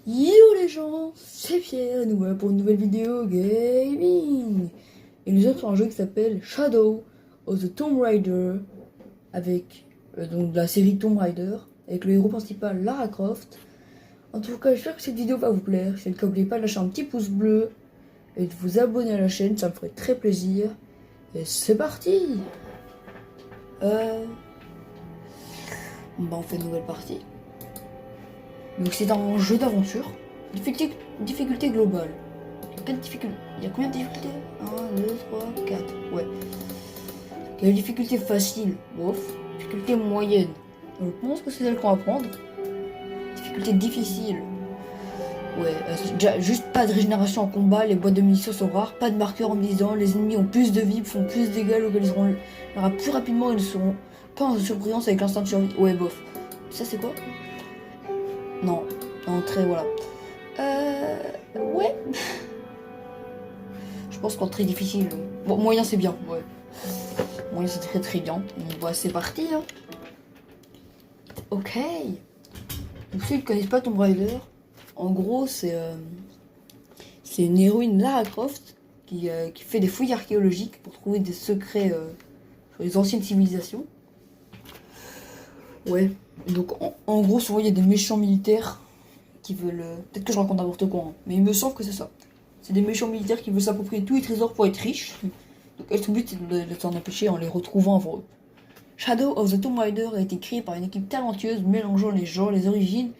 Yo les gens, c'est Pierre, nous voilà pour une nouvelle vidéo gaming. Et nous sommes sur un jeu qui s'appelle Shadow of the Tomb Raider, avec donc de la série Tomb Raider, avec le héros principal Lara Croft. En tout cas, j'espère que cette vidéo va vous plaire. Si c'est le cas, n'oubliez pas de lâcher un petit pouce bleu et de vous abonner à la chaîne, ça me ferait très plaisir. Et c'est parti. On fait une nouvelle partie. Donc c'est un jeu d'aventure. Difficulté globale. Il y a combien de difficultés 1, 2, 3, 4. Ouais. Il y a la difficulté facile. Bof. Difficulté moyenne. Je pense que c'est celle qu'on va prendre. Difficulté difficile. Ouais. Déjà, juste pas de régénération en combat. Les boîtes de munitions sont rares. Pas de marqueur en disant les ennemis ont plus de vie, font plus de dégâts, localiseront plus rapidement. Ils ne seront pas en surbrillance avec l'instinct de survie. Ouais, bof. Ça c'est quoi? Non, entrée, voilà. Ouais. Je pense qu'entrée difficile. Bon, moyen c'est bien, ouais. Moyen c'est très très bien. Bon, c'est parti, hein. Ok. Donc ceux qui ne connaissent pas Tomb Raider, en gros c'est une héroïne Lara Croft qui fait des fouilles archéologiques pour trouver des secrets sur les anciennes civilisations. Ouais. Donc en gros souvent il y a des méchants militaires qui veulent... Peut-être que je raconte n'importe quoi, hein, mais il me semble que c'est ça. C'est des méchants militaires qui veulent s'approprier tous les trésors pour être riches. Donc son but c'est de s'en empêcher en les retrouvant avant eux. Shadow of the Tomb Raider a été créé par une équipe talentueuse mélangeant les genres, les origines,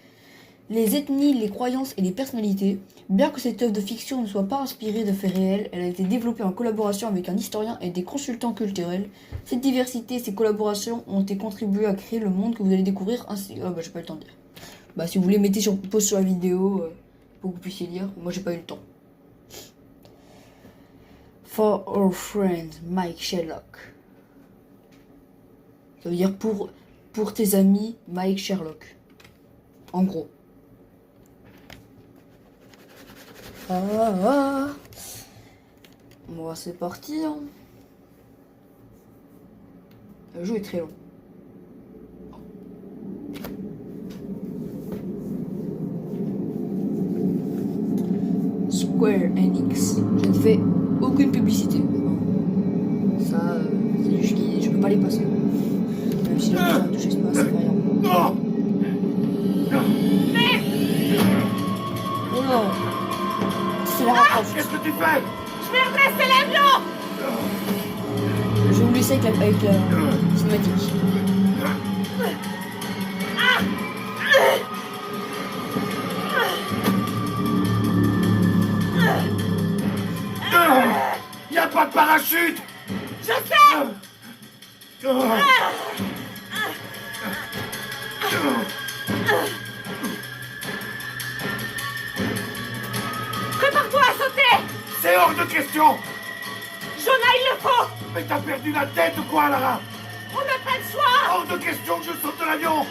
les ethnies, les croyances et les personnalités. Bien que cette œuvre de fiction ne soit pas inspirée de faits réels, elle a été développée en collaboration avec un historien et des consultants culturels. Cette diversité et ces collaborations ont été contribuées à créer le monde que vous allez découvrir ainsi... Oh bah j'ai pas eu le temps de dire. Bah si vous voulez mettez sur pause sur la vidéo pour que vous puissiez lire. Moi j'ai pas eu le temps. For our friend Mike Sherlock. Ça veut dire pour tes amis Mike Sherlock. En gros. Bon c'est parti hein. Le jeu est très long. Square Enix. Je ne fais aucune publicité. Ça, c'est juste que je peux pas les passer. Même si j'ai besoin de toucher ce pas, ça fait rien. Oh non. C'est la Croft. Qu'est-ce que tu fais? Je vais redresser l'avion. Je vais vous laisser avec la cinématique. Y a pas de parachute. Je sais. Prépare-toi à sauter. C'est hors de question. Jonah, il le faut. Mais t'as perdu la tête ou quoi, Lara? On n'a pas le choix. Hors de question que je saute de l'avion.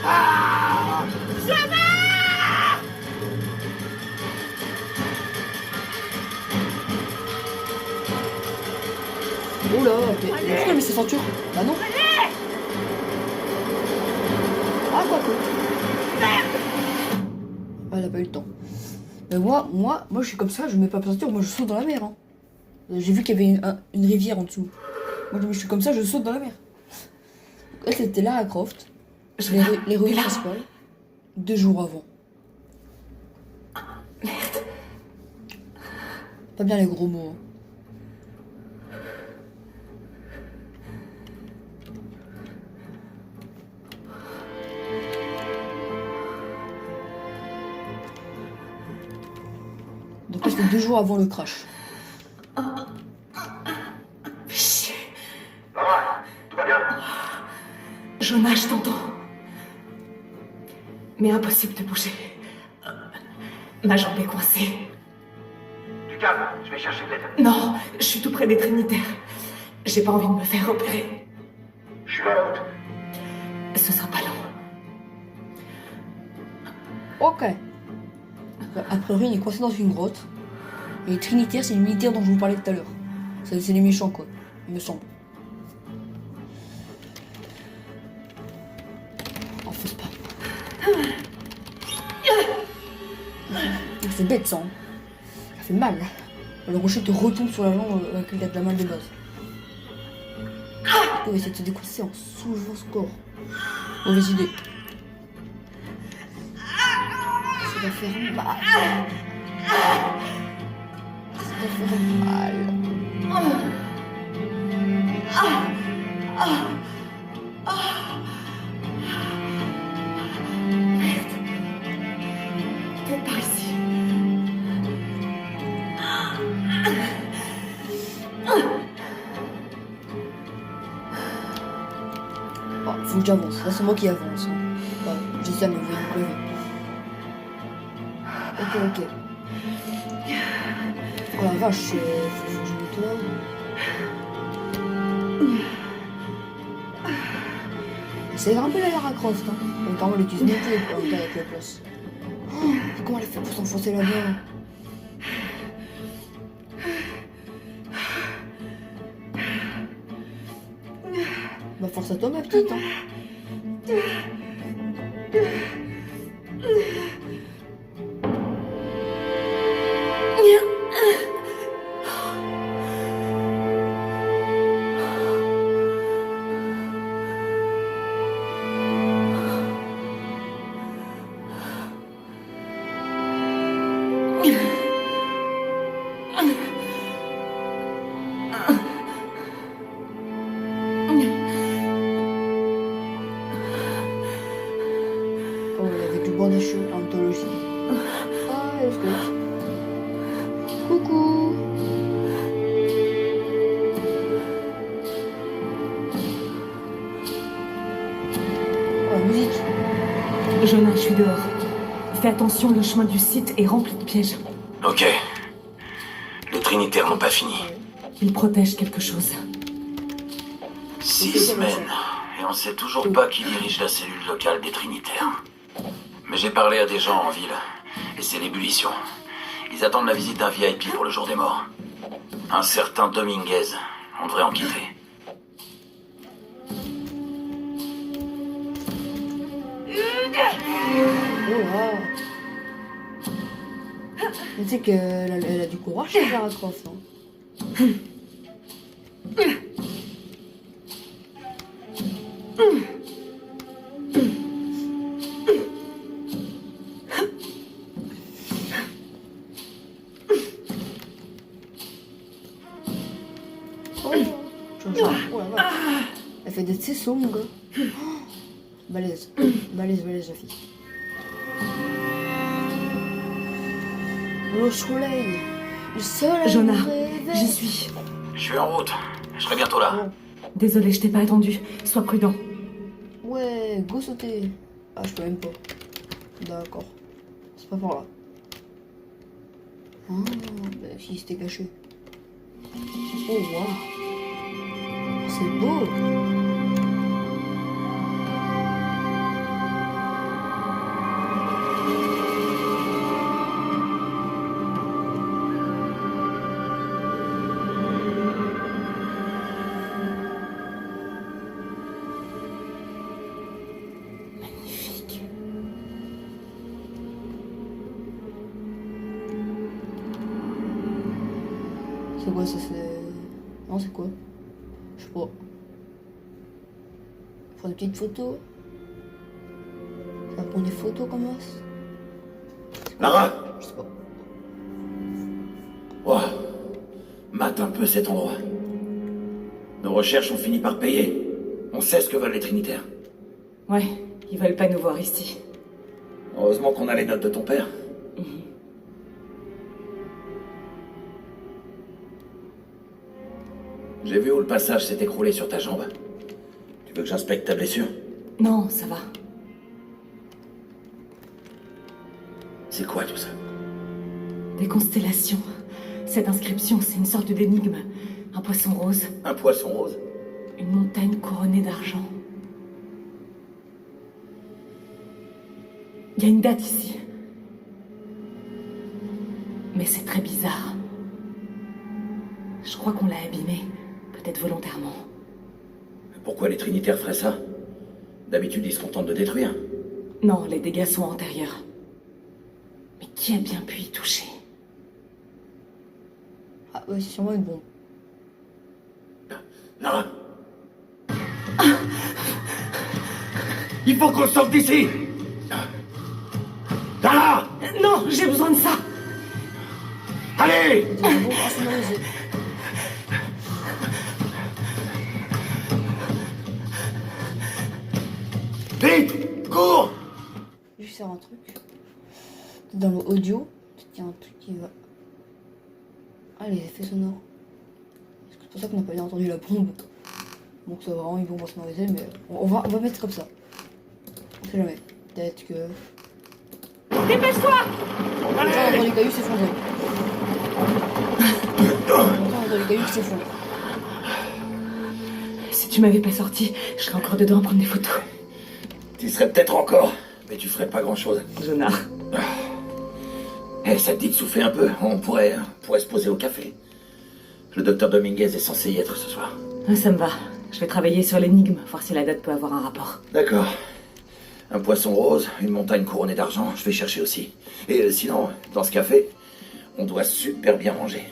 Ah! Jonah. Oh là, pourquoi elle met sa ceinture? Bah non. Allez. Ah quoi que. Merde. Ah, elle a pas eu le temps. Mais moi je suis comme ça, je mets pas de ceinture, moi je saute dans la mer. Hein. J'ai vu qu'il y avait une rivière en dessous. Moi je suis comme ça, je saute dans la mer. Elle c'était Lara Croft, l'héroïne principale, 2 jours avant. Merde. Pas bien les gros mots. Hein. Donc là c'était 2 jours avant le crash. Chier. Lara, tout va bien? Jonah, je t'entends. Mais impossible de bouger. Ma jambe est coincée. Du calme, je vais chercher de l'aide. Non, je suis tout près des Trinitaires. J'ai pas envie de me faire opérer. Je suis à la route. Ce sera pas long. Ok. A priori il est coincé dans une grotte. Et les Trinitaires c'est les militaires dont je vous parlais tout à l'heure. C'est les méchants quoi, il me semble. Oh, fausse pas. C'est bête ça. Hein. Ça fait mal. Le rocher te retombe sur la jambe avec il a de la main de base. On va essayer de se décoincer en soulevant ce corps. Mauvaise idée. Ça va faire mal. Ça va faire mal. Merde. Peut-être par ici. Oh, faut que j'avance. Là, c'est moi qui avance. Hein. Bah, je dis ça, mais vous voyez me lever. Ok. Oh la vache, faut que je mette là. C'est grimper la Lara Croft. Hein. Donc, carrément, elle utilise nettoyer pour monter avec la place. Oh, comment elle a fait pour s'enfoncer là-dedans? Bah, force à toi, ma petite. Hein. Oh, avec le bord des cheveux, anthologie. Ah, let's go. Coucou. Oh, la musique. Jonah, je suis dehors. Fais attention, le chemin du site est rempli de pièges. Ok. Les Trinitaires n'ont pas fini. Ils protègent quelque chose. 6 semaines. Et on sait toujours pas qui dirige la cellule locale des Trinitaires. Mais j'ai parlé à des gens en ville. Et c'est l'ébullition. Ils attendent la visite d'un VIP pour le jour des morts. Un certain Dominguez. On devrait en quitter. Oh là. Tu sais qu'elle a du courage, cette Lara Croft. Hein. Oh, oh la vache. Elle fait des tessons, mon gars. Oh, balèze, la fille. Le soleil. Le soleil. Jonah, me réveille. j'y suis. Je suis en route. Je serai bientôt là. Désolée, je t'ai pas attendu. Sois prudent. Ouais, go sauter. Ah, je peux même pas. D'accord. C'est pas par là. Ah, bah si, c'était caché. Oh, waouh. C'est beau. Magnifique. C'est quoi ça? C'est... Non, c'est quoi? Je sais pas. Prendre des petites photos. Ça prend des photos comme ça. Lara! Je sais pas. Ouah. Mate un peu cet endroit. Nos recherches ont fini par payer. On sait ce que veulent les Trinitaires. Ouais, ils veulent pas nous voir ici. Heureusement qu'on a les notes de ton père. J'ai vu où le passage s'est écroulé sur ta jambe. Tu veux que j'inspecte ta blessure? Non, ça va. C'est quoi tout ça? Des constellations. Cette inscription, c'est une sorte d'énigme. Un poisson rose, Un poisson rose? une montagne couronnée d'argent. Il y a une date ici. Mais c'est très bizarre. Je crois qu'on l'a abîmé, peut-être volontairement. Pourquoi les Trinitaires feraient ça? D'habitude, ils se contentent de détruire. Non, les dégâts sont antérieurs. Mais qui a bien pu y toucher? Ah ouais, c'est sûrement une bombe. Non. Il faut qu'on sorte d'ici. Là. Non, j'ai besoin de ça. Allez. C'est une bombe insonorisée. Vite, cours. Je vais faire un truc. Dans l'audio, il y a un truc qui va. Ah, les effets sonores. C'est pour ça qu'on n'a pas bien entendu la bombe. Donc c'est vraiment une bombe insonorisée, mais on va mettre comme ça. On sait jamais. Peut-être que. Dépêche-toi! On va entendre les cailloux s'effondrer. On va entendre les cailloux qui s'effondrent. Si tu m'avais pas sorti, je serais encore dedans à prendre des photos. Tu serais peut-être encore, mais tu ferais pas grand-chose. Jonah. Eh, ça te dit de souffler un peu? On pourrait se poser au café. Le docteur Dominguez est censé y être ce soir. Ça me va. Je vais travailler sur l'énigme, voir si la date peut avoir un rapport. D'accord. Un poisson rose, une montagne couronnée d'argent, je vais chercher aussi. Et sinon, dans ce café, on doit super bien manger.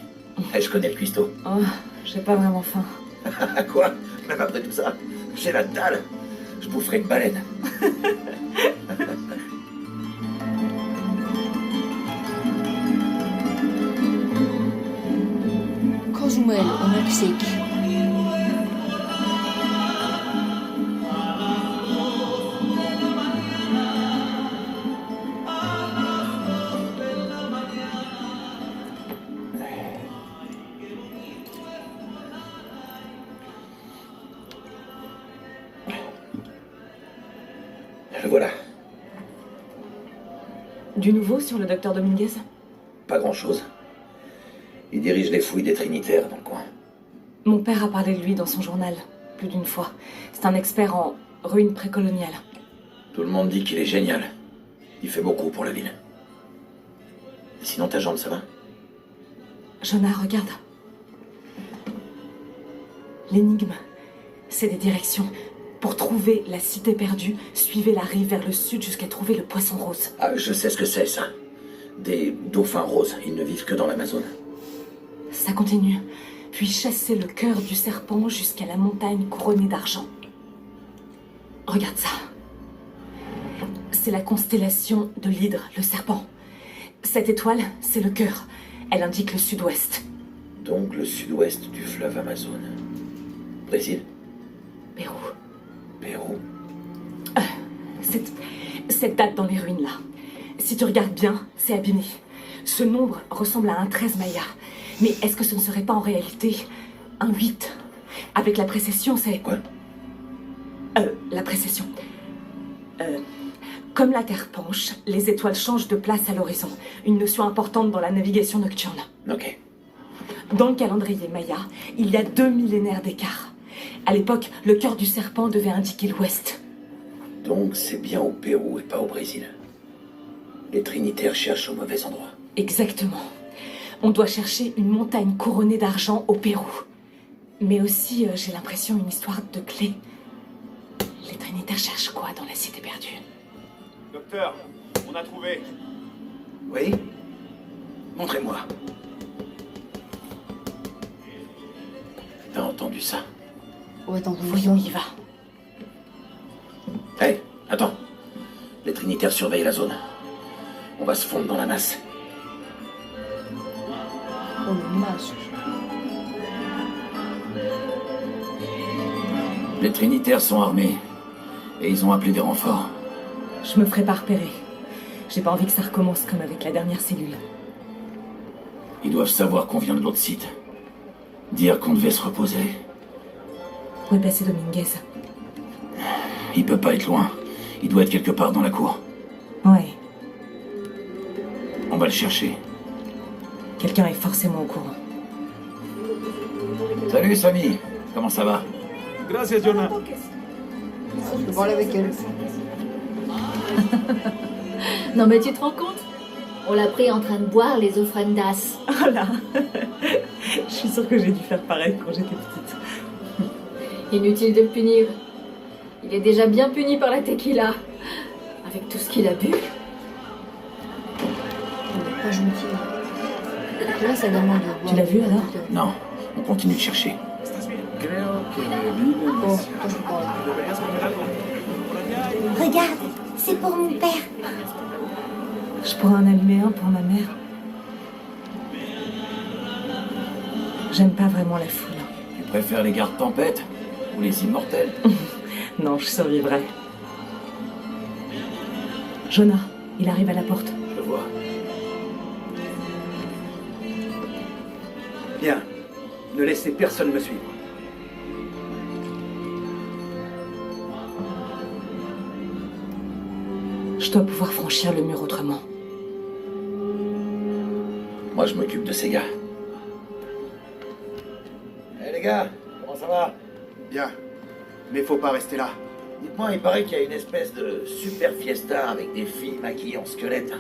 Eh, je connais le cuistot. Oh, j'ai pas vraiment faim. Quoi? Même après tout ça, j'ai la dalle. Je boufferai une baleine. Cozumel, au Mexique. Le voilà. Du nouveau sur le docteur Dominguez? Pas grand-chose. Il dirige les fouilles des Trinitaires dans le coin. Mon père a parlé de lui dans son journal, plus d'une fois. C'est un expert en ruines précoloniales. Tout le monde dit qu'il est génial. Il fait beaucoup pour la ville. Et sinon, ta jambe, ça va? Jonah, regarde. L'énigme, c'est des directions. Pour trouver la cité perdue, suivez la rive vers le sud jusqu'à trouver le poisson rose. Ah, je sais ce que c'est, ça. Des dauphins roses. Ils ne vivent que dans l'Amazone. Ça continue. Puis chassez le cœur du serpent jusqu'à la montagne couronnée d'argent. Regarde ça. C'est la constellation de l'hydre, le serpent. Cette étoile, c'est le cœur. Elle indique le sud-ouest. Donc le sud-ouest du fleuve Amazone. Brésil? Pérou. Pérou? Cette date dans les ruines, là. Si tu regardes bien, c'est abîmé. Ce nombre ressemble à un 13 maya. Mais est-ce que ce ne serait pas en réalité un 8? Avec la précession, c'est... Quoi? La précession. Comme la Terre penche, les étoiles changent de place à l'horizon. Une notion importante dans la navigation nocturne. Ok. Dans le calendrier maya, il y a 2 millénaires d'écart. À l'époque, le cœur du serpent devait indiquer l'ouest. Donc c'est bien au Pérou et pas au Brésil. Les Trinitaires cherchent au mauvais endroit. Exactement. On doit chercher une montagne couronnée d'argent au Pérou. Mais aussi, j'ai l'impression, une histoire de clé. Les Trinitaires cherchent quoi dans la cité perdue? Docteur, on a trouvé. Oui? Montrez-moi. T'as entendu ça? Ouais, attends, Voyons, y va. Hé, attends. Les Trinitaires surveillent la zone. On va se fondre dans la masse. Oh, le masque. Les Trinitaires sont armés. Et ils ont appelé des renforts. Je me ferai pas repérer. J'ai pas envie que ça recommence comme avec la dernière cellule. Ils doivent savoir qu'on vient de l'autre site. Dire qu'on devait se reposer. Où est passé Dominguez? Il peut pas être loin. Il doit être quelque part dans la cour. Ouais. On va le chercher. Quelqu'un est forcément au courant. Salut Samy. Comment ça va? Gracias, Jonah. Je peux parler avec elle. Non mais tu te rends compte? On l'a pris en train de boire les ofrendas. Oh là. Je suis sûre que j'ai dû faire pareil quand j'étais petite. Inutile de le punir. Il est déjà bien puni par la tequila. Avec tout ce qu'il a bu. pas gentil. Là, ça demande de boire. Tu l'as vu, alors? Non, on continue de chercher. Oh, toi, je peux parler. Regarde, c'est pour mon père. Je pourrais en allumer un pour ma mère. J'aime pas vraiment la foule. Tu préfères les gardes tempêtes ou les immortels? Non, je survivrai. Jonah, il arrive à la porte. Je vois. Bien. Ne laissez personne me suivre. Je dois pouvoir franchir le mur autrement. Moi, je m'occupe de ces gars. Hé les gars, comment ça va? Bien. Mais faut pas rester là. Dites-moi, il paraît qu'il y a une espèce de super fiesta avec des filles maquillées en squelette.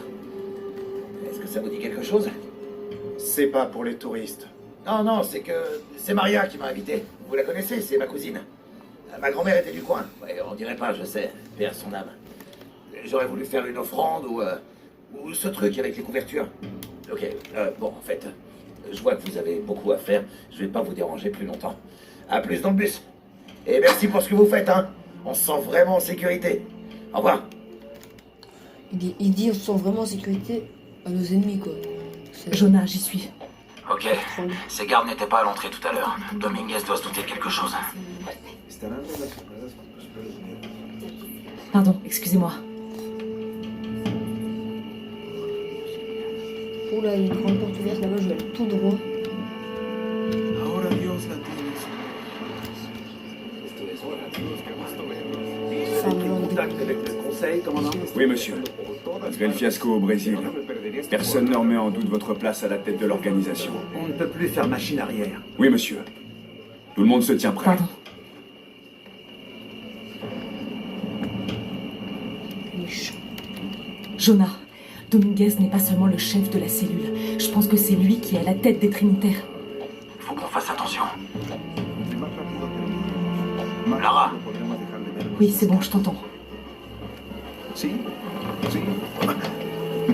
Est-ce que ça vous dit quelque chose? C'est pas pour les touristes. Non, c'est que c'est Maria qui m'a invité. Vous la connaissez, c'est ma cousine. Ma grand-mère était du coin. Ouais, on dirait pas, je sais. Paix à son âme. J'aurais voulu faire une offrande ou ce truc avec les couvertures. Ok, bon, en fait, je vois que vous avez beaucoup à faire. Je vais pas vous déranger plus longtemps. À plus dans le bus. Et merci pour ce que vous faites, hein. On se sent vraiment en sécurité. Au revoir. Il dit on se sent vraiment en sécurité à nos ennemis, quoi. C'est Jonah, j'y suis. Ok, troll. ces gardes n'étaient pas à l'entrée tout à l'heure. Dominguez doit se douter de quelque chose. Pardon, excusez-moi. Oula, il y a une grande porte ouverte là-bas, je vais aller tout droit. Enfin, alors, Contact avec le conseil, commandant. Oui, monsieur. Après le fiasco au Brésil, personne ne remet en doute votre place à la tête de l'organisation. On ne peut plus faire machine arrière. Oui, monsieur. Tout le monde se tient prêt. Pardon. méchant. Jonah, Dominguez n'est pas seulement le chef de la cellule. Je pense que c'est lui qui est à la tête des Trinitaires. Faut qu'on fasse attention. Lara, Oui, c'est bon, je t'entends. Si, si.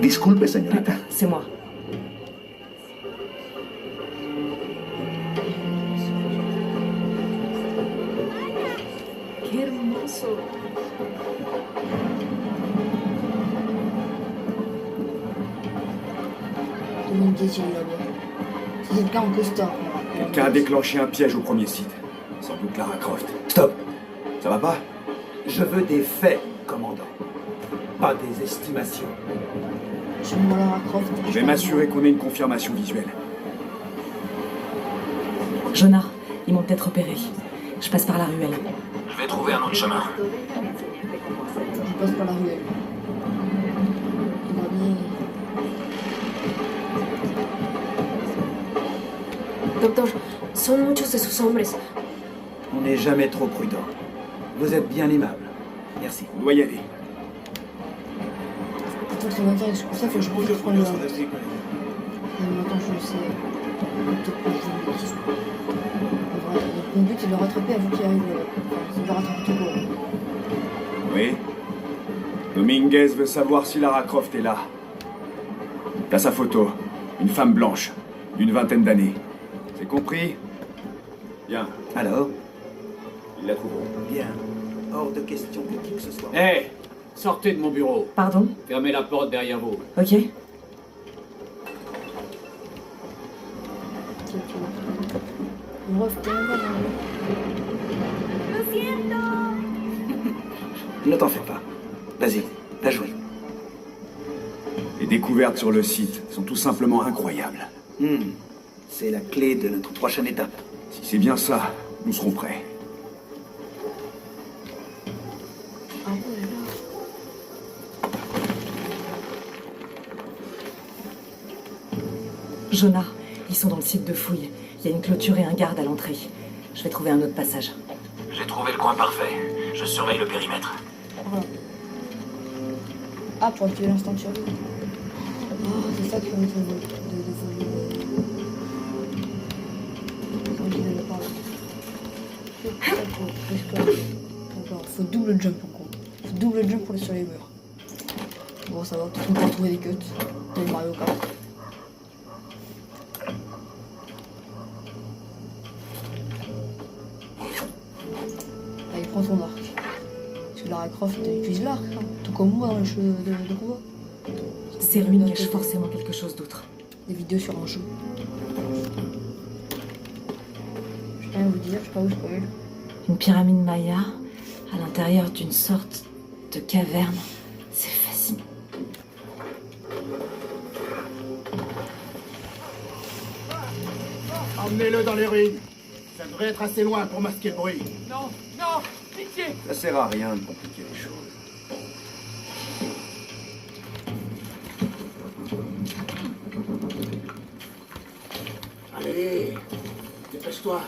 Disculpe, señorita. C'est moi. Qué hermoso. Dominguez, il est là-bas. C'est quelqu'un en costard. Quelqu'un a déclenché un piège au premier site. Sans doute Lara Croft. Stop. Ça va pas? Je veux des faits, commandant. Pas des estimations. Je vais me Lara Croft. Je vais m'assurer qu'on ait une confirmation visuelle. Jonah, ils m'ont peut-être repéré. Je passe par la ruelle. je vais trouver un autre chemin. Je passe par la ruelle. Il va bien. Doctor, son muchos de sus hombres. On n'est jamais trop prudent. Vous êtes bien aimable. Merci. On doit y aller. Attends, ça m'intéresse. Pour ça, faut que je bouge le front de l'autre. Attends, je le sais. Peut-être que je vais le dire. Mon but, c'est de le rattraper avant qu'il arrive là-bas. Enfin, c'est de le rattraper tout court. Oui. Dominguez veut savoir si Lara Croft est là. T'as sa photo. Une femme blanche. D'une vingtaine d'années. C'est compris? Bien. Alors? Il la trouveront. Bien. Hors de question que qui que ce soit. Hé, sortez de mon bureau. Pardon? Fermez la porte derrière vous. Ok. Bref, t'es même pas dans le... Ne t'en fais pas. Vas-y, t'as joué. Les découvertes sur le site sont tout simplement incroyables. C'est la clé de notre prochaine étape. Si c'est bien ça, nous serons prêts. Ah ouais, là. Jonah, ils sont dans le site de fouille. Il y a une clôture et un garde à l'entrée. Je vais trouver un autre passage. J'ai trouvé le coin parfait. Je surveille le périmètre. Voilà. Ah, pour activer l'instant de survie. Ah, c'est ça qui permet de voler. D'accord, faut double jump encore. Faut double jump pour les survivors. Bon, ça va, peut-être qu'on peut retrouver des cuts. Dans Mario Kart. prends ton arc. Parce que Lara Croft utilise l'arc, hein. Tout comme moi dans les jeux de combat. Ces ruines cachent forcément quelque chose d'autre. Des vidéos sur un jeu. Je peux rien vous dire, je sais pas où spoil. Une pyramide maya à l'intérieur d'une sorte de caverne. C'est fascinant. Emmenez-le dans les ruines. Ça devrait être assez loin pour masquer le bruit. Non, non, pitié. Ça sert à rien de compliquer les choses. Allez, dépêche-toi.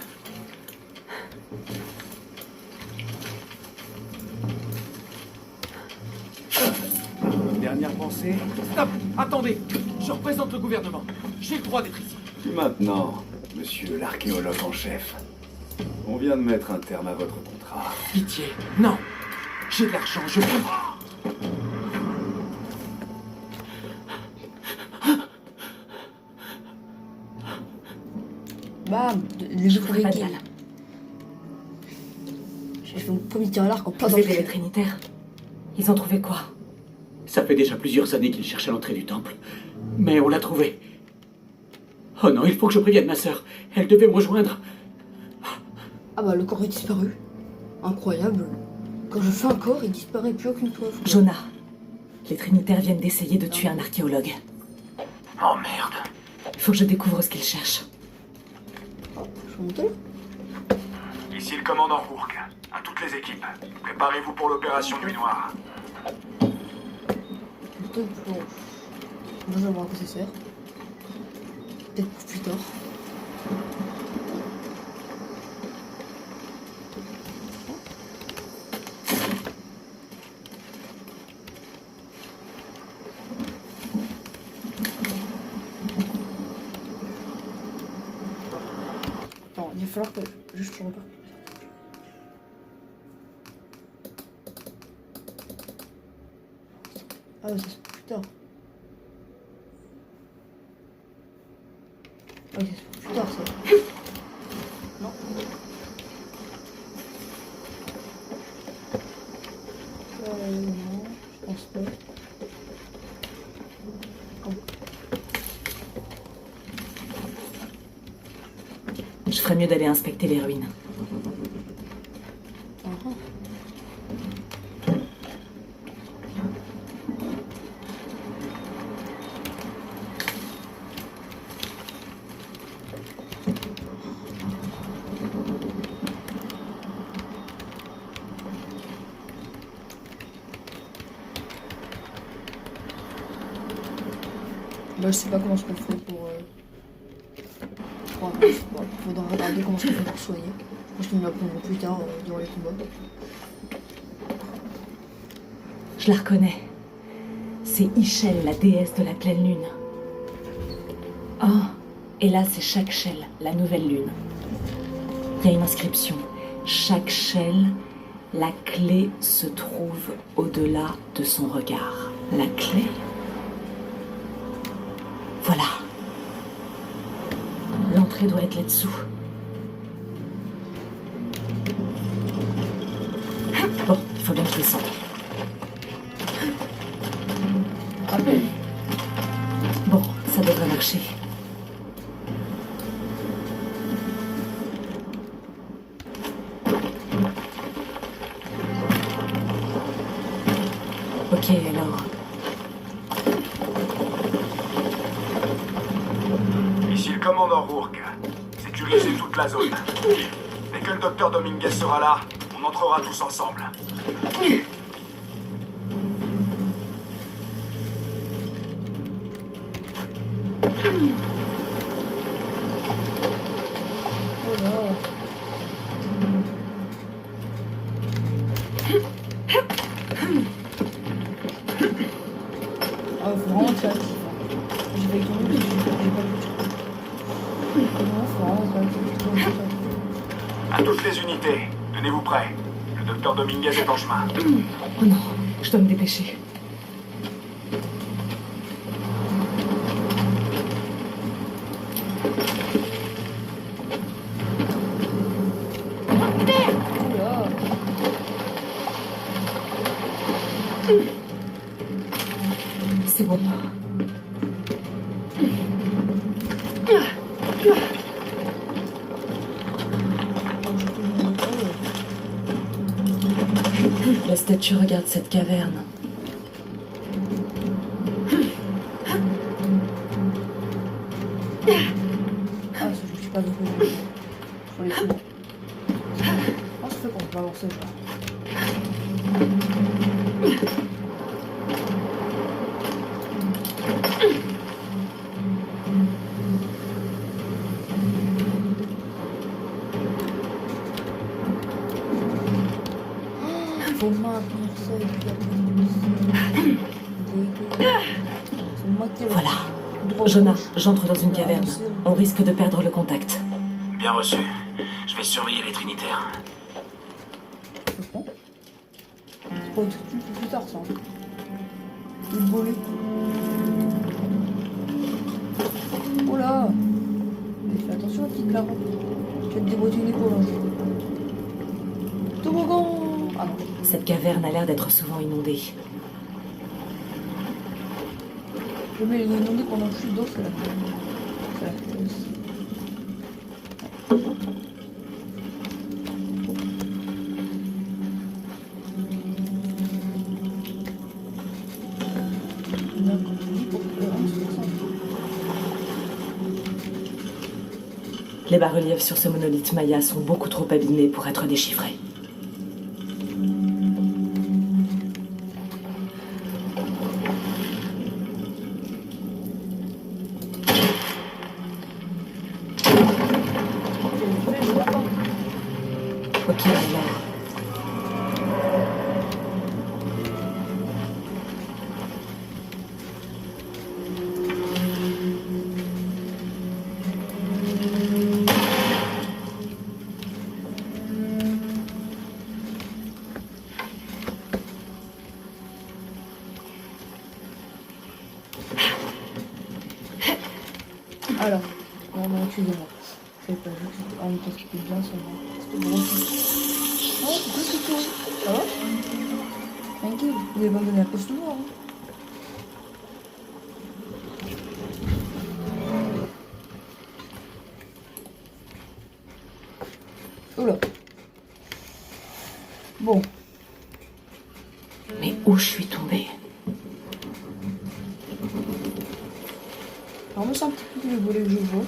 Dernière pensée? Stop, attendez. Je représente le gouvernement. J'ai le droit d'être ici. Et maintenant, monsieur l'archéologue en chef, on vient de mettre un terme à votre contrat. Pitié, non. J'ai de l'argent, je peux. Bam, les Je deux ferai pas de kills. mal. J'ai fait mon premier tir à l'arc en plein dans Vous le êtes les pied. Trinitaires. Ils ont trouvé quoi? Ça fait déjà plusieurs années qu'il cherche à l'entrée du temple. Mais on l'a trouvé. Oh non, il faut que je prévienne ma sœur. Elle devait me rejoindre. Ah bah le corps est disparu. Incroyable. Quand je fais un corps, il disparaît plus aucune preuve. Jonah, les Trinitaires viennent d'essayer de tuer un archéologue. Oh merde. Il faut que je découvre ce qu'ils cherchent. Je vais monter là. Ici le commandant Rourke. À toutes les équipes, préparez-vous pour l'opération Nuit Noire. Monter pour... On va savoir à quoi ça sert. Peut-être pour plus tard. Attends, il va falloir que juste je reparte. Ah ouais, ça c'est pour plus tard. Ok, c'est pour plus tard ça. Non. Non, je pense pas. Oh. Je ferais mieux d'aller inspecter les ruines. Ah. Bah, je sais pas comment je peux faire pour. Ouais, je sais pas. Faudra regarder comment je peux faire pour soigner. Je pense qu'ils me l'apprendront plus tard durant les combats. Je la reconnais. C'est Ischel, la déesse de la pleine lune. Oh, et là c'est chaque Shell, la nouvelle lune. Il y a une inscription. Chaque Shell, la clé se trouve au-delà de son regard. La clé? Voilà. L'entrée doit être là-dessous. Bon, il faut bien que je descende. Après, Bon, ça devrait marcher. Ok, alors. Ici le commandant Rourke. Sécurisez toute la zone. Dès que le docteur Dominguez sera là, on entrera tous ensemble. oh là. Ah, faut vraiment être créatif. J'ai pas eu ton but, j'ai pas le but. Non, faut vraiment être créatif. À toutes les unités, tenez-vous prêts. Le docteur Dominguez est en chemin. Oh non, je dois me dépêcher. Oula. La statue regarde cette caverne. Ah, ça, je suis pas de sur les coups. Comment ça fait qu'on peut pas avancer, genre? Faut maintenir ça et puis après... Voilà. Jonah, j'entre dans une caverne. On risque de perdre le contact. Bien reçu. Je vais surveiller les Trinitaires. Je prends. C'est pas être plus tard, ça. Le volet. Oh là! Fais attention, la petite Clara. Tu vas te déboîter une épaule. Toboggan! Ah non. Cette caverne a l'air d'être souvent inondée. Je mets les inondés pendant que je suis d'eau, c'est la Les bas-reliefs sur ce monolithe maya sont beaucoup trop abîmés pour être déchiffrés. Ok, alors. Alors, non, excusez-moi. Je savais pas vu que c'était en même temps c'était bien, ça va. C'était gros. Oh, pourquoi c'est tout? Ça va? Tranquille, vous allez pas me donner la poste noire. Hein. Oula. Bon. Mais où je suis tombée? Alors moi c'est un petit peu le volet que je vois.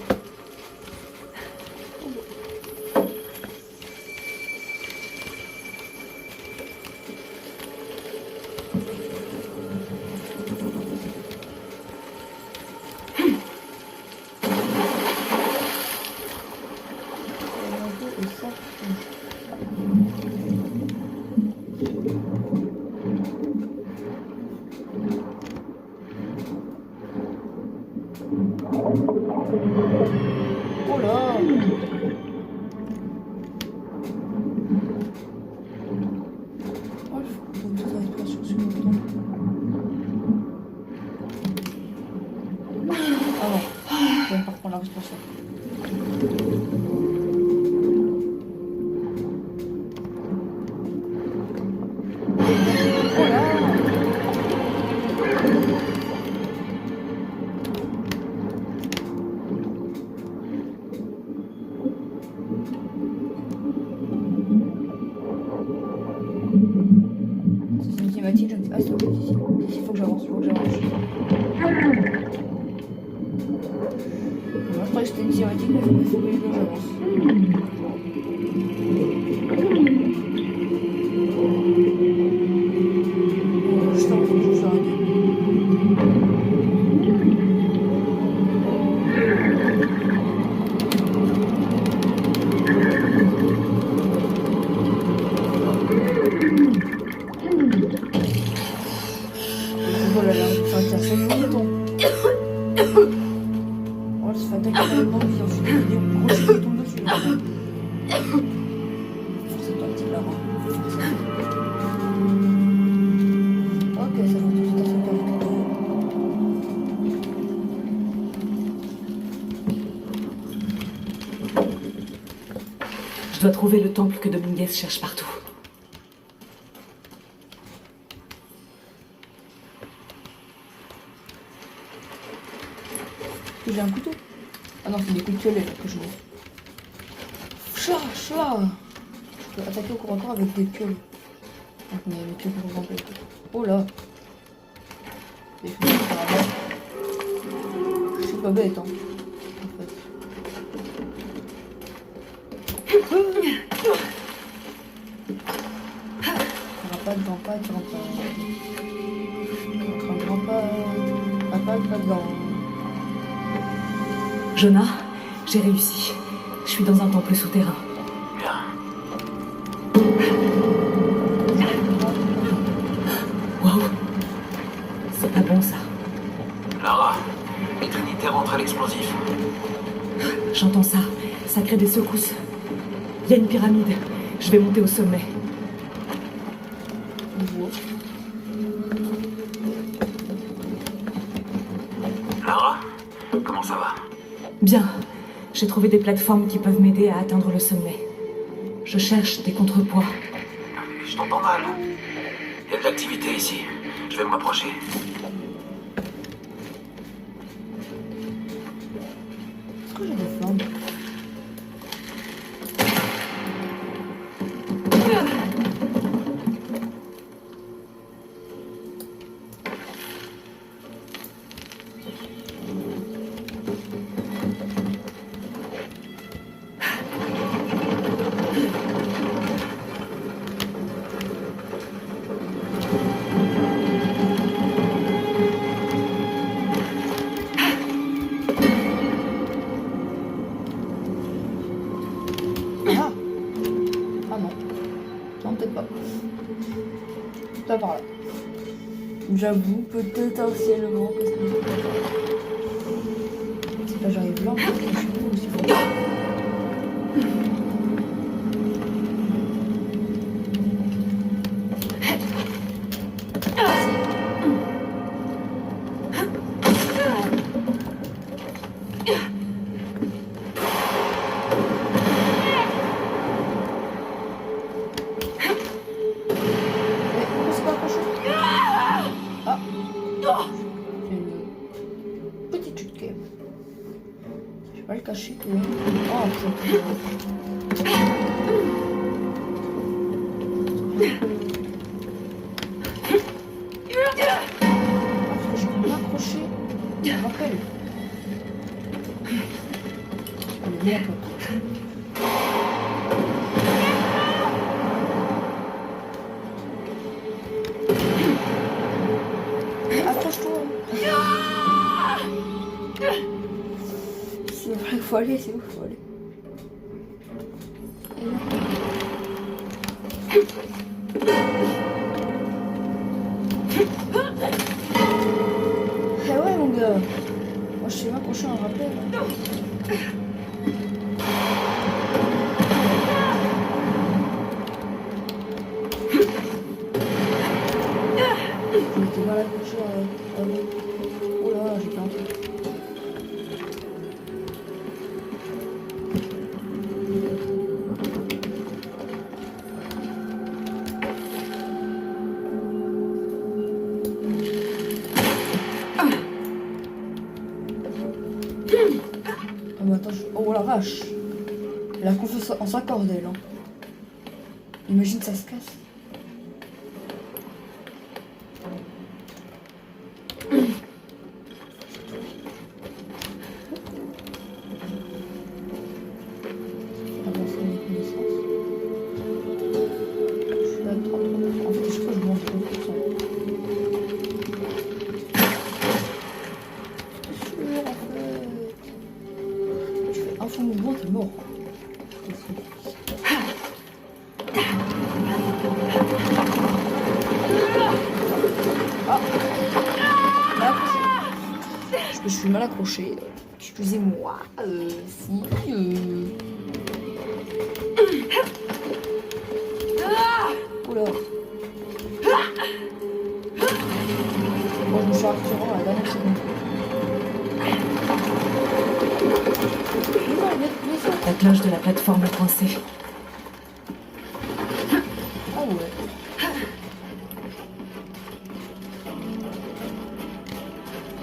Oh là! Oh, il faut que ça respiration sur le temps. Ah non, je vais pas reprendre la respiration. Oh là! C'est une cinématique, je ne sais pas si c'est ici. Il faut que j'avance, Moi je croyais que c'était une cinématique, mais il faut que j'avance. Juste avant, il faut que je s'arrête. Oh là là, ça fait 5 minutes. Oh, ça fait attaquer tellement bien. Je suis désolée, pourquoi je tombe dessus là? C'est toi, petit Laurent. Ok, ça va tout de suite à cette cavité. Je dois trouver le temple que Dominguez cherche partout. J'ai un couteau. Ah non, c'est des coups de piolet là que je vois. Chat. Je peux attaquer au corps à corps avec des pioles. Donc, mais les pioles pour ramper. Oh là. Je suis pas bête, hein. Rampade. Jonah, j'ai réussi. Je suis dans un temple souterrain. Bien. Waouh. C'est pas bon ça. Lara, les Trinitaires rentrent à l'explosif. J'entends ça. Ça crée des secousses. Il y a une pyramide. Je vais monter au sommet. Lara, comment ça va? Bien. J'ai trouvé des plateformes qui peuvent m'aider à atteindre le sommet. Je cherche des contrepoids. Je t'entends mal. Il y a de l'activité ici. Je vais m'approcher. Est-ce que j'ai des flammes? Ah non. Non, peut-être pas. Ça par là. J'avoue, potentiellement que c'est pas j'arrive là, mais je suis pas aussi fort. Pas le cacher que... Oh, je peux m'accrocher. Je me rappelle. Allez, viens, accroche-toi. C'est vrai qu'il faut aller, c'est où il faut aller. Eh ouais mon gars. Moi je sais m'accrocher un rappel. J'étais mal accroché à... Oh là, j'ai fait un truc. Oh, mais attends, oh la vache. Elle a confiance en sa corde, elle. Hein. Imagine, ça se casse. Avancer mes connaissances. Je suis à 39. En fait, je crois que je mange 2%. Un faux mouvement, t'es mort. Ah. Je suis mal accroché. Excusez-moi. Si. Oula. Bon, je me suis retiré à la dernière seconde. La cloche de la plateforme est coincée. Ah ouais.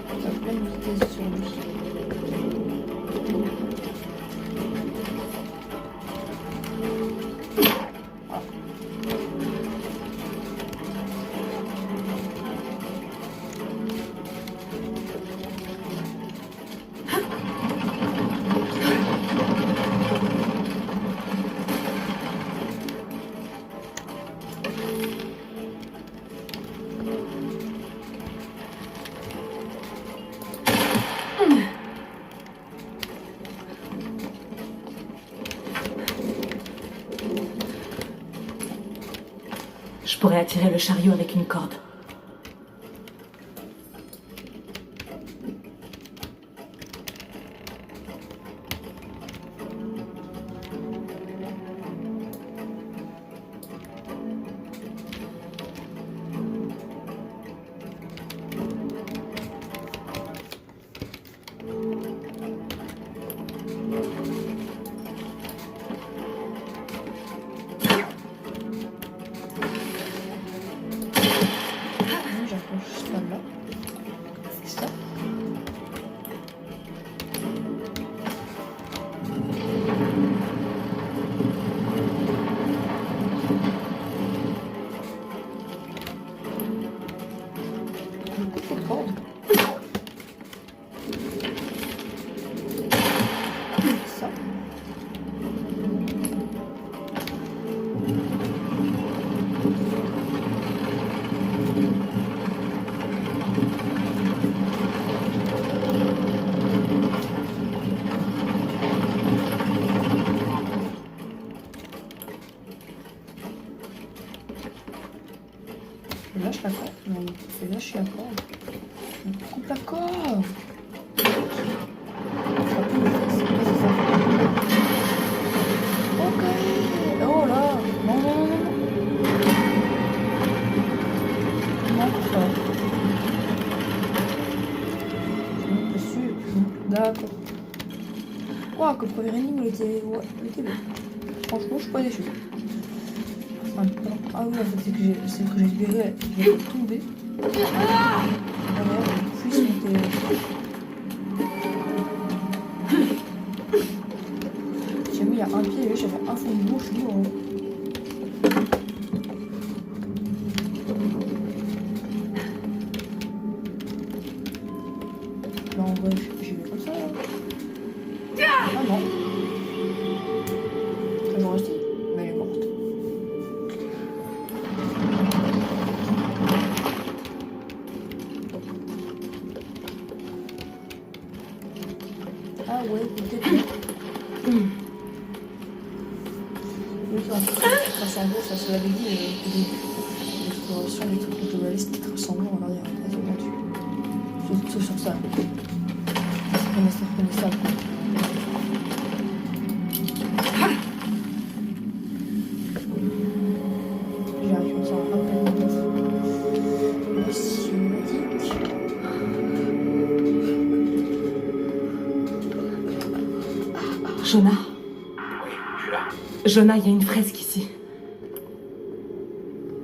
Ça a plein de vitesse sur lui. Je pourrais attirer le chariot avec une corde. J'approche juste pas de là. C'est ça. Je coupe les cordes. Ça. Je lâche la corde. Non, je fais lâcher la corde. Je coupe la corde. Ça pue, c'est ça. Ok. Oh là. Non, non, non, non. Non, ça. Je suis même pas sûre. D'accord. Waouh, que le premier énigme, il était... Ouais, il était bien. Franchement, je suis pas déçue. Ah oui, en fait, c'est que j'ai libéré, j'ai tombé. Alors, puis c'était... J'ai mis à un pied, j'avais un fond de bouche, lui, en haut. Là, en vrai, j'y vais comme ça, là. Ah non. J'aurais resté, mais elle est morte. Ah ouais, peut-être. Oui, ça ressemble, ça se l'avait dit, l'exploration des trucs globalistes qui ressemblent en arrière. C'est vendu. Sauf sur ça. C'est reconnaissable. J'arrive comme ça en rappel. Cinématique. Jonah. Oui, je suis là. Jonah, il y a une fresque ici.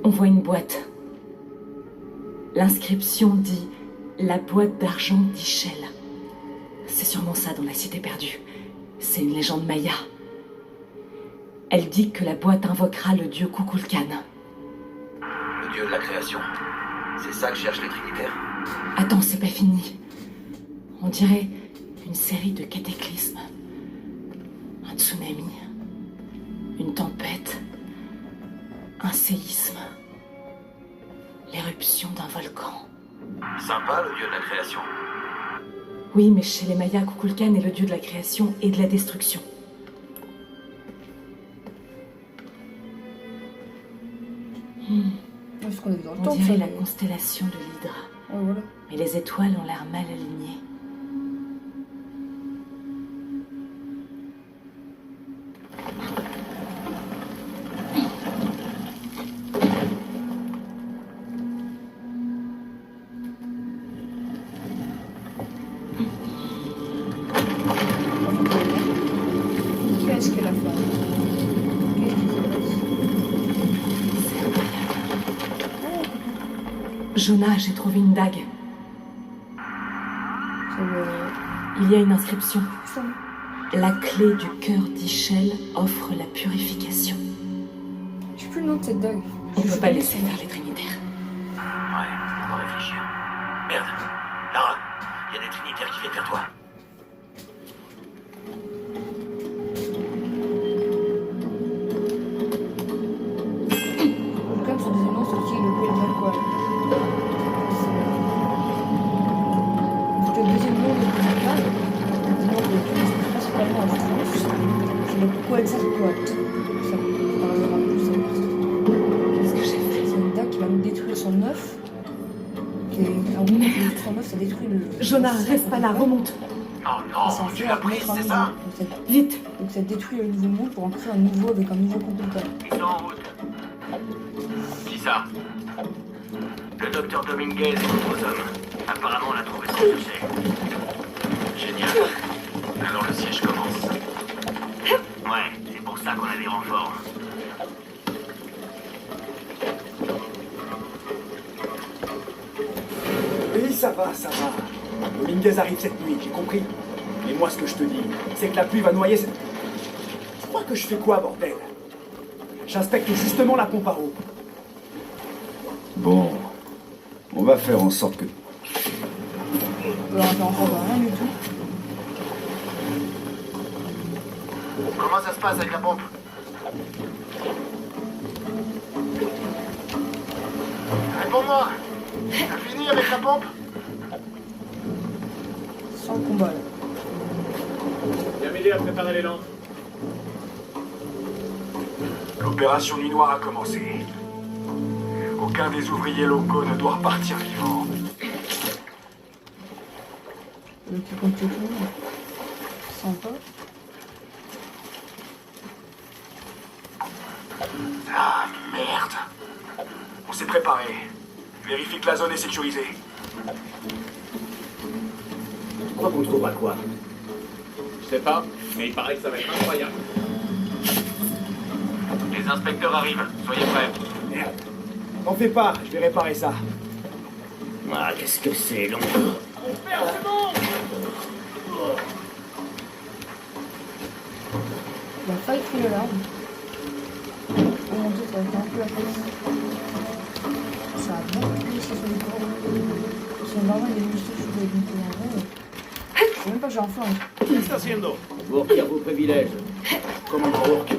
On voit une boîte. L'inscription dit « La boîte d'argent d'Ischel ». C'est sûrement ça dans la cité perdue. C'est une légende maya. Elle dit que la boîte invoquera le dieu Kukulkan. Le dieu de la création. C'est ça que cherchent les Trinitaires. Attends, c'est pas fini. On dirait une série de cataclysmes. Un tsunami. Une tempête. Un séisme. L'éruption d'un volcan. Sympa, le dieu de la création. Oui, mais chez les Mayas, Kukulkan est le dieu de la création et de la destruction. Est-ce qu'on est dans le On temps, dirait ça, la mais- constellation de l'Hydra. Ouais, voilà. Mais les étoiles ont l'air mal alignées. Qu'est-ce qu'elle a fait? Qu'est-ce qui se passe? Jonah, j'ai trouvé une dague. C'est le... Il y a une inscription. Ça. La clé du cœur d'Ischel offre la purification. J'ai plus le nom de cette dague. On peut pas laisser faire les Trinitaires. Ouais, on va réfléchir. Merde. Lara, il y a des Trinitaires qui viennent vers toi. Comme sur des annonces aussi, le prix de quoi. Le deuxième nom le plus local, le nom de principalement en France, c'est le Quetzalcoatl. Ça parlera plus. Qu'est-ce que j'ai fait? C'est une 209, ça détruit le... Jonah, reste pas là, remonte. Oh Ça non, en tu fait l'as un prise, autre c'est nouveau ça? monde. Vite. Donc ça détruit le nouveau monde pour en créer un nouveau avec un nouveau compétent. Ils sont en route. Qui ça? Le docteur Dominguez et d'autres hommes. Apparemment, on a trouvé ce que c'est. Génial. Alors le siège commence. Ouais, c'est pour ça qu'on a des renforts. Oui, ça va, ça va. Dominguez arrive cette nuit, j'ai compris. Mais moi, ce que je te dis, c'est que la pluie va noyer cette... Tu crois que je fais quoi, bordel? J'inspecte justement la pompe à eau. Bon, on va faire en sorte que... On va faire encore rien du tout. Comment ça se passe avec la pompe? Réponds-moi. T'as fini avec la pompe? Sans le combat là. Viens m'aider à préparer les lampes. L'opération Nuit Noire a commencé. Aucun des ouvriers locaux ne doit repartir vivant. Le petit compte tout. Sympa. Ah, merde. On s'est préparé. Vérifie que la zone est sécurisée. Tu crois qu'on trouvera quoi? Je sais pas, mais il paraît que ça va être incroyable. Les inspecteurs arrivent, soyez prêts. Merde. T'en fais pas, je vais réparer ça. Ah, qu'est-ce que c'est long? Il a failli crier l'alarme. Oh mon dieu, ça va être un peu la folie. Ça a bien crié sur le corps. C'est normal, il y a une histoire sur les boucles. Je sais même pas que j'ai un flingue. Vous retire vos privilèges. Commandant Rourke,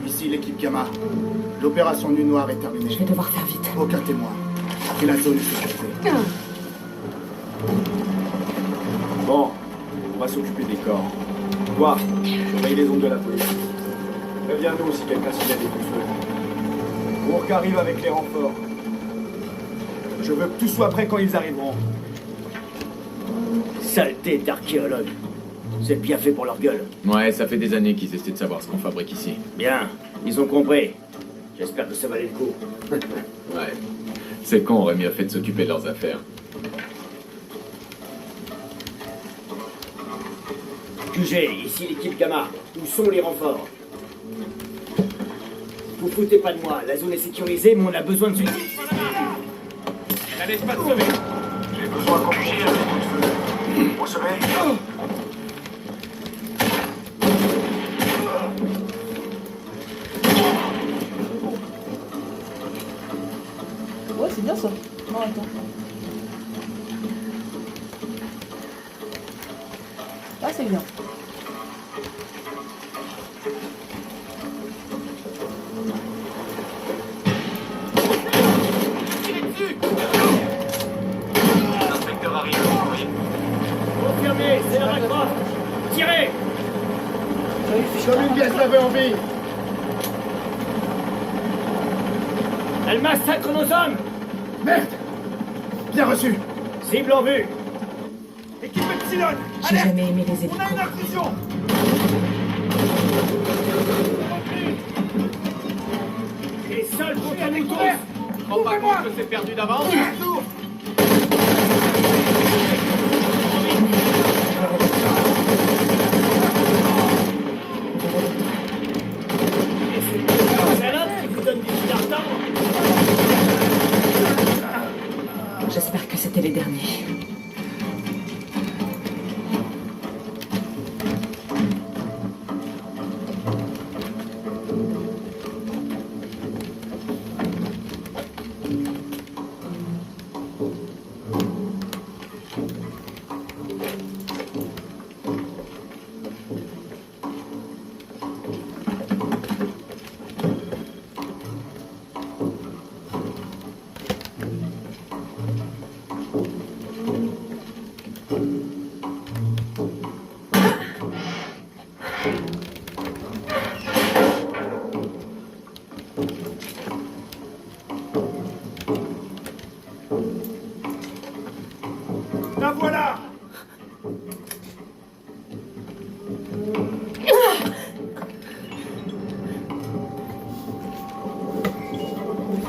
ici l'équipe Gamma. L'opération Nuit Noire est terminée. Je vais devoir faire vite. Aucun témoin. Et la zone est sécurisée. Bon, on va s'occuper des corps. Toi, surveille les ondes de la police. Préviens-nous si quelqu'un s'y a des coups de feu. Rourke arrive avec les renforts. Je veux que tout soit prêt quand ils arriveront. Saleté d'archéologue. C'est bien fait pour leur gueule. Ouais, ça fait des années qu'ils essaient de savoir ce qu'on fabrique ici. Bien, ils ont compris. J'espère que ça valait le coup. Ouais. Ces cons auraient mieux fait de s'occuper de leurs affaires. QG, ici l'équipe Gamma. Où sont les renforts? Vous foutez pas de moi, la zone est sécurisée, mais on a besoin de... La laisse pas te sauver. J'ai besoin qu'on gère les coups de feu. Recevez. Ouais, c'est bien ça. Non, attends. Là, c'est bien. L'inspecteur arrive, oui. Confirmé, c'est la Croft. Tirez! Dominguez l'avait en vie. Elle massacre nos hommes! Merde. Bien reçu. Cible en vue! Équipe Epsilon. J'ai jamais aimé les On a une hélicos. intrusion. Les sols contre nous tous! Je prends pas compte que c'est perdu d'avance? Et c'est une salope qui vous donne du fil d'argent. J'espère que c'était les derniers.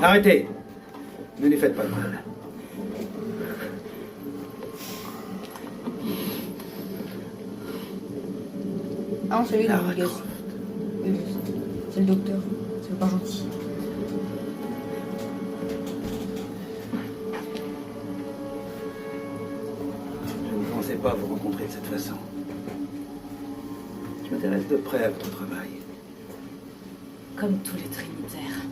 Arrêtez. Ne les faites pas de mal. Ah non, c'est lui, Lara le gars. Croft. Oui, oui, c'est le docteur. C'est le pas gentil. Je ne pensais pas vous rencontrer de cette façon. Je m'intéresse de près à votre travail. Comme tous les Trinitaires.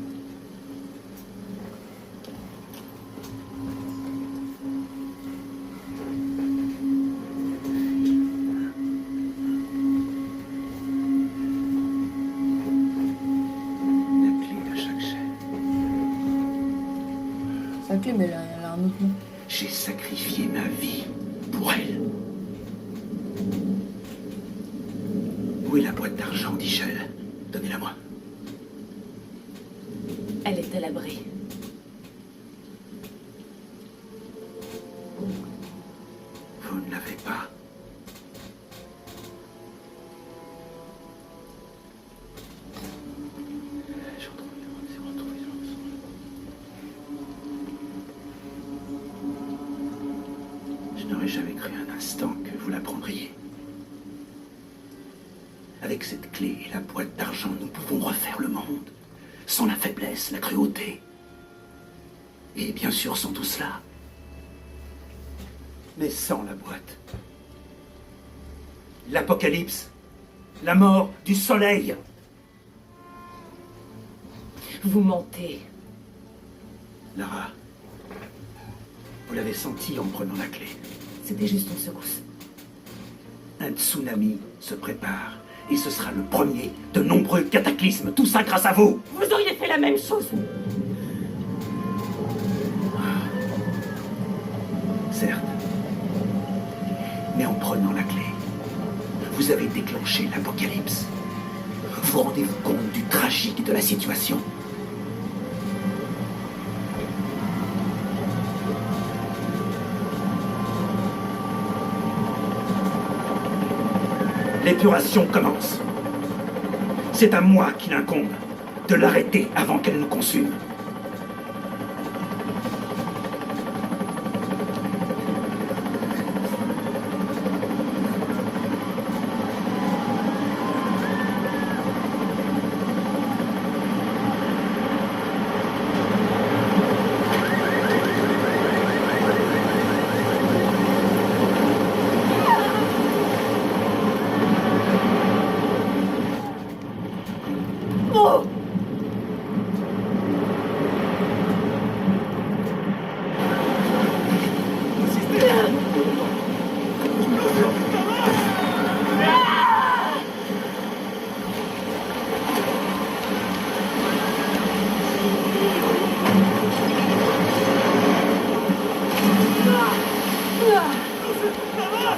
La clé à chaque chaîne. C'est la clé, mais elle a un autre nom. J'ai sacrifié ma vie pour elle. Où est la boîte d'argent d'Ichel? Donnez-la-moi. Elle est à l'abri. Vous ne l'avez pas. Je retrouve Je n'aurais jamais cru un instant que vous la prendriez. Avec cette clé et la boîte d'argent, nous pouvons refaire le monde. Sans la faiblesse, la cruauté. Et bien sûr, sans tout cela. Mais sans la boîte. L'apocalypse. La mort du soleil. Vous mentez. Lara, vous l'avez senti en prenant la clé. C'était juste une secousse. Un tsunami se prépare. Et ce sera le premier de nombreux cataclysmes. Tout ça grâce à vous. Vous auriez fait la même chose. Certes. Mais en prenant la clé, vous avez déclenché l'apocalypse. Vous rendez-vous compte du tragique de la situation? L'épuration commence. C'est à moi qu'il incombe de l'arrêter avant qu'elle nous consume. Ah si,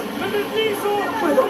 faut le limiter par là.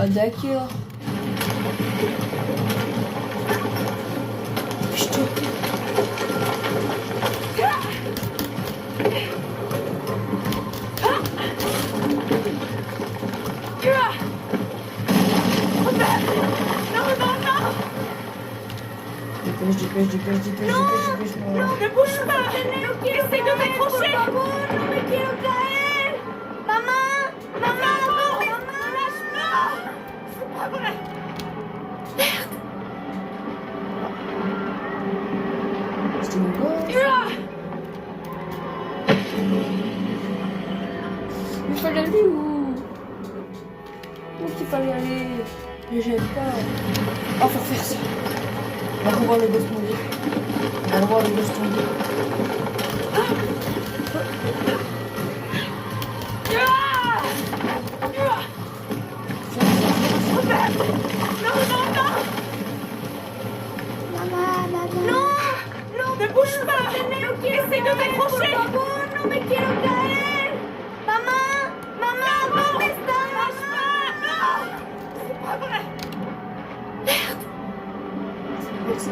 Bah d'accord. Putain. Dépêche. Non, ne bouge pas. Essaye de t'accrocher. No me quiero caer. Mamá, mamá, Lâche-moi. C'est pas vrai. C'était mon gosse. Il fallait aller où? Où qu'il fallait aller? Mais j'aime pas. Ah, faut faire ça. On va revoir le gosse tomber. On va revoir le gosse tomber. Non, ne bouge pas. Essaye de t'accrocher. no me quiero caer. Mamá, ¿dónde estás? C'est pas vrai.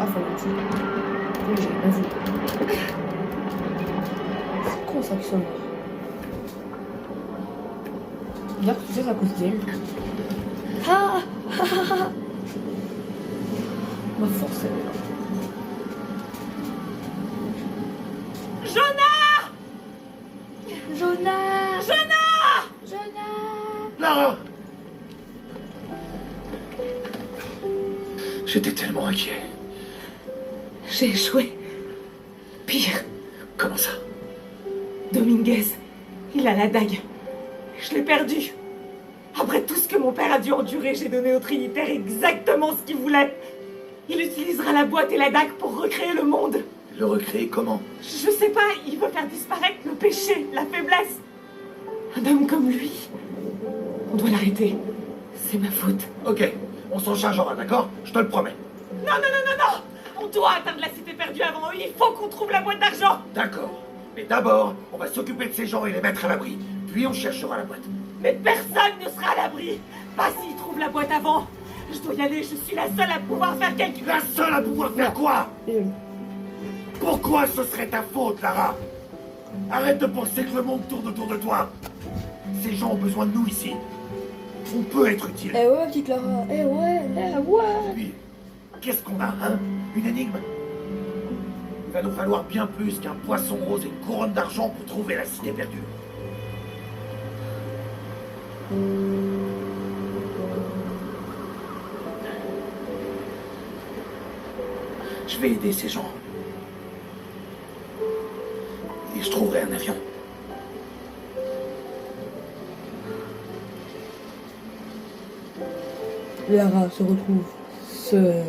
Ah, faut le tuer. Oui, j'ai bien vu. C'est con ça qui sonne. Regarde, tu sais, c'est à cause d'elle. Ah. Ma force, elle est là. Jonah. Lara! J'étais tellement inquiet. J'ai échoué. Pire, Comment ça? Dominguez, il a la dague. Je l'ai perdue. Après tout ce que mon père a dû endurer, j'ai donné au Trinitaire exactement ce qu'il voulait. Il utilisera la boîte et la dague pour recréer le monde. Le recréer comment? Je sais pas, il veut faire disparaître le péché, la faiblesse. Un homme comme lui, on doit l'arrêter. C'est ma faute. Ok, on s'en chargera, d'accord? Je te le promets. Non. On doit atteindre la cité perdue avant eux. Il faut qu'on trouve la boîte d'argent. D'accord. Mais d'abord, on va s'occuper de ces gens et les mettre à l'abri. Puis on cherchera la boîte. Mais personne ne sera à l'abri. Pas s'ils trouvent la boîte avant. Je dois y aller, je suis la seule à pouvoir faire quelque chose. La seule à pouvoir faire quoi? Pourquoi ce serait ta faute, Lara? Arrête de penser que le monde tourne autour de toi. Ces gens ont besoin de nous ici. On peut être utile. Eh ouais, petite Lara. Eh ouais. Puis, qu'est-ce qu'on a, hein? Une énigme? Il va nous falloir bien plus qu'un poisson rose et une couronne d'argent pour trouver la cité perdue. Je vais aider ces gens. Et je trouverai un avion. Lara se retrouve seule.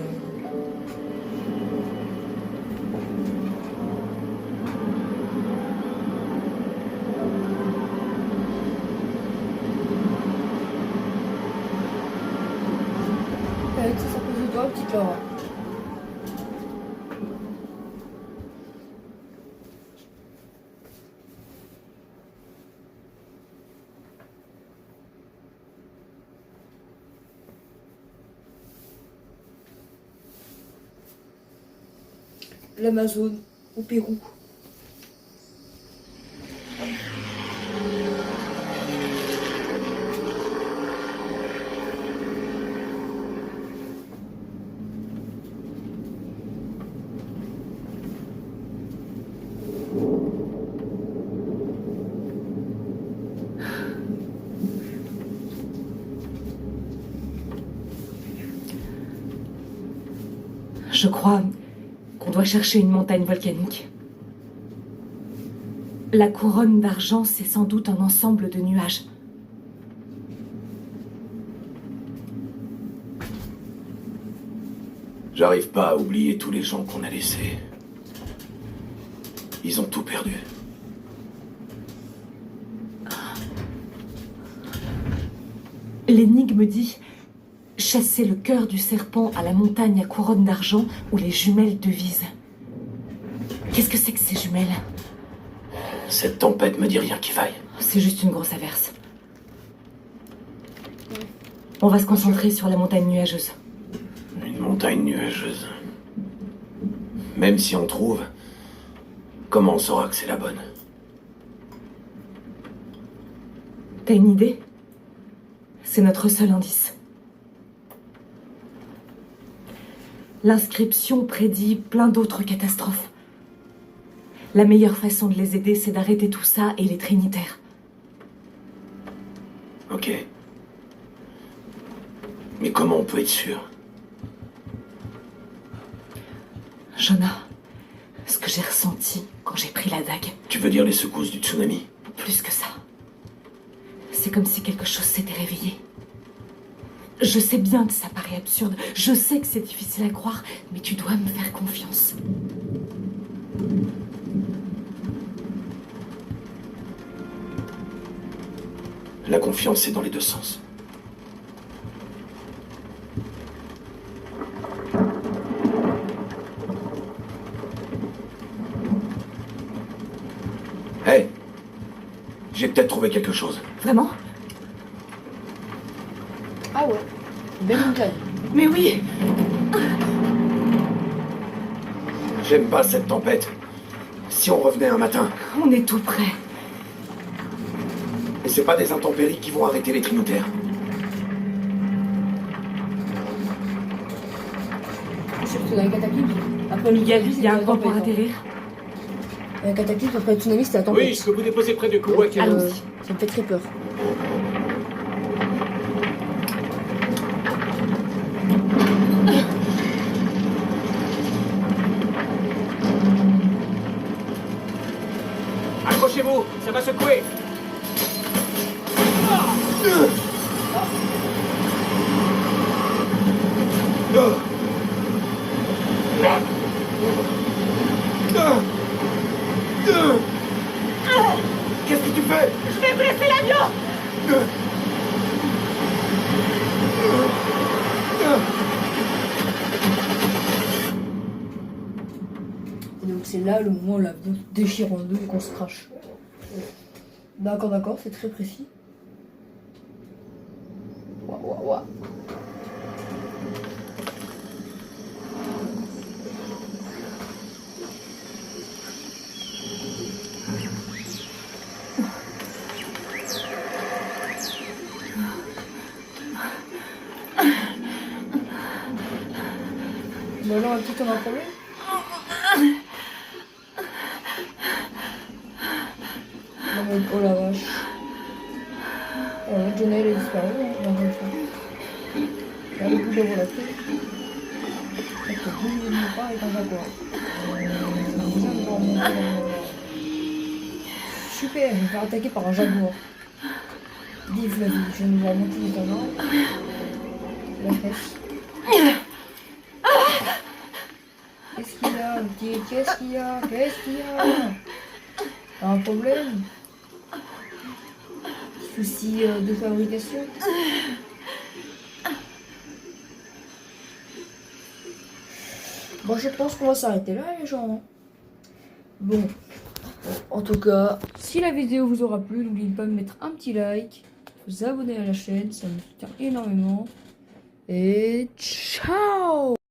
Ça cause de toi, petite Lara. L'Amazone, au Pérou. Je crois qu'on doit chercher une montagne volcanique. La couronne d'argent, c'est sans doute un ensemble de nuages. J'arrive pas à oublier tous les gens qu'on a laissés. Ils ont tout perdu. L'énigme dit « Chasser le cœur du serpent à la montagne à couronne d'argent où les jumelles devisent ». Qu'est-ce que c'est que ces jumelles? Cette tempête me dit rien qui vaille. C'est juste une grosse averse. On va se concentrer sur la montagne nuageuse. Une montagne nuageuse. Même si on trouve, comment on saura que c'est la bonne? T'as une idée? C'est notre seul indice. L'inscription prédit plein d'autres catastrophes. La meilleure façon de les aider, c'est d'arrêter tout ça et les Trinitaires. Ok. Mais comment on peut être sûr? Jonah, ce que j'ai ressenti quand j'ai pris la dague. Tu veux dire les secousses du tsunami? Plus que ça. C'est comme si quelque chose s'était réveillé. Je sais bien que ça paraît absurde, je sais que c'est difficile à croire, mais tu dois me faire confiance. La confiance, c'est dans les deux sens. Hey! J'ai peut-être trouvé quelque chose. Vraiment? Ah ouais, belle montagne. Mais oui! J'aime pas cette tempête. Si on revenait un matin, On est tout près. et c'est pas des intempéries qui vont arrêter les Trinitaires. Surtout dans les cataclysmes. Après Miguel, il y a un point pour atterrir. Un cataclysme après le tsunami, c'était la tempête. Oui, je peux vous déposer près de Kouaka. Allons-y. Ça me fait très peur. Accrochez-vous, ça va secouer. Qu'est-ce que tu fais? Je vais blesser l'avion! Et donc c'est là le moment où l'avion se déchire en deux et qu'on se crache. D'accord, c'est très précis. Waouh. Bon alors, un petit on a un problème? Non mais, oh la vache. Oh, Jonah il est disparu, hein, encore une fois. Il y a le coup de volatil. Il faut bouger de pas avec un jaguar. Super, je vais me faire attaquer par un jaguar. Vive la vie, je vais me voir monter les talons. La fesse. Qu'est-ce qu'il y a, le petit? Qu'est-ce qu'il y a? T'as un problème? Souci de fabrication? Bon, je pense qu'on va s'arrêter là, les gens. Bon, en tout cas, si la vidéo vous aura plu, n'oubliez pas de mettre un petit like, vous abonner à la chaîne, ça me soutient énormément. Et ciao!